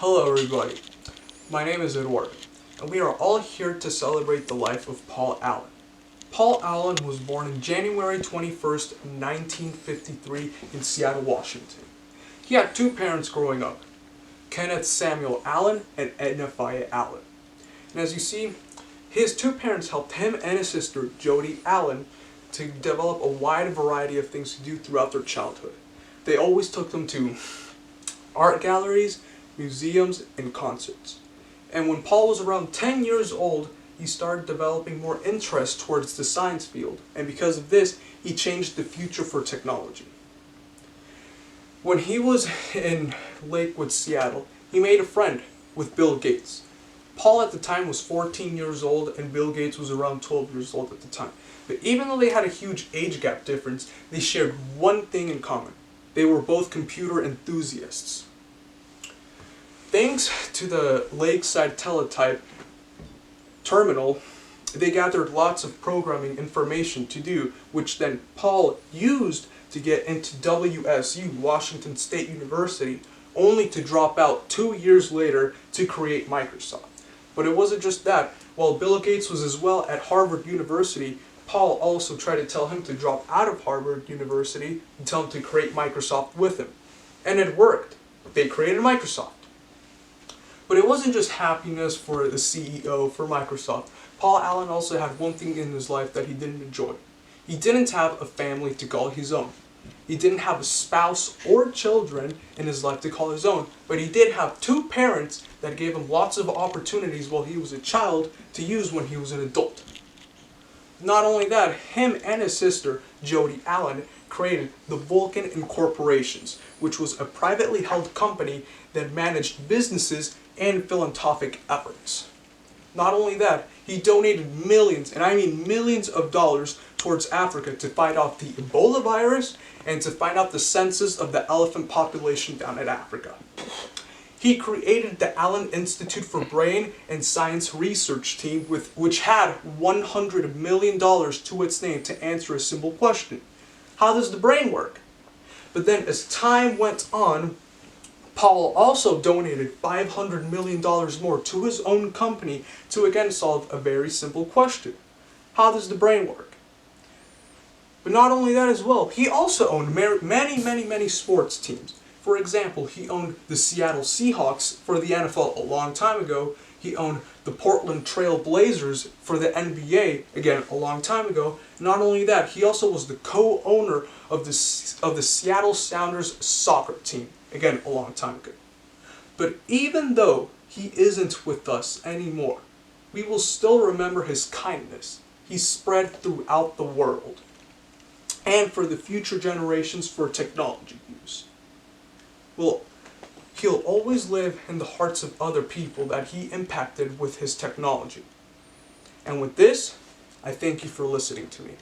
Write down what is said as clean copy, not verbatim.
Hello everybody, my name is Eduardo, and we are all here to celebrate the life of Paul Allen. Paul Allen was born on January 21st, 1953 in Seattle, Washington. He had two parents growing up, Kenneth Samuel Allen and Edna Fayette Allen. And as you see, his two parents helped him and his sister, Jody Allen, to develop a wide variety of things to do throughout their childhood. They always took them to art galleries, museums, and concerts. And when Paul was around 10 years old, he started developing more interest towards the science field, and because of this, he changed the future for technology. When he was in Lakewood, Seattle, he made a friend with Bill Gates. Paul at the time was 14 years old and Bill Gates was around 12 years old at the time. But even though they had a huge age gap difference, they shared one thing in common. They were both computer enthusiasts. Thanks to the Lakeside Teletype terminal, they gathered lots of programming information to do, which then Paul used to get into WSU, Washington State University, only to drop out 2 years later to create Microsoft. But it wasn't just that. While Bill Gates was as well at Harvard University, Paul also tried to tell him to drop out of Harvard University and tell him to create Microsoft with him. And it worked. They created Microsoft. But it wasn't just happiness for the CEO for Microsoft. Paul Allen also had one thing in his life that he didn't enjoy. He didn't have a family to call his own. He didn't have a spouse or children in his life to call his own, but he did have two parents that gave him lots of opportunities while he was a child to use when he was an adult. Not only that, him and his sister, Jody Allen, created the Vulcan Incorporations, which was a privately held company that managed businesses and philanthropic efforts. Not only that, he donated millions, and I mean millions of dollars towards Africa to fight off the Ebola virus and to find out the census of the elephant population down in Africa. He created the Allen Institute for Brain and Science Research Team, which had $100 million to its name to answer a simple question. How does the brain work? But then as time went on, Paul also donated $500 million more to his own company to again solve a very simple question. How does the brain work? But not only that as well, he also owned many sports teams. For example, he owned the Seattle Seahawks for the NFL a long time ago. He owned the Portland Trail Blazers for the NBA, again, a long time ago. Not only that, he also was the co-owner of the Seattle Sounders soccer team, again, a long time ago. But even though he isn't with us anymore, we will still remember his kindness he spread throughout the world and for the future generations for technology use. Well, he'll always live in the hearts of other people that he impacted with his technology. And with this, I thank you for listening to me.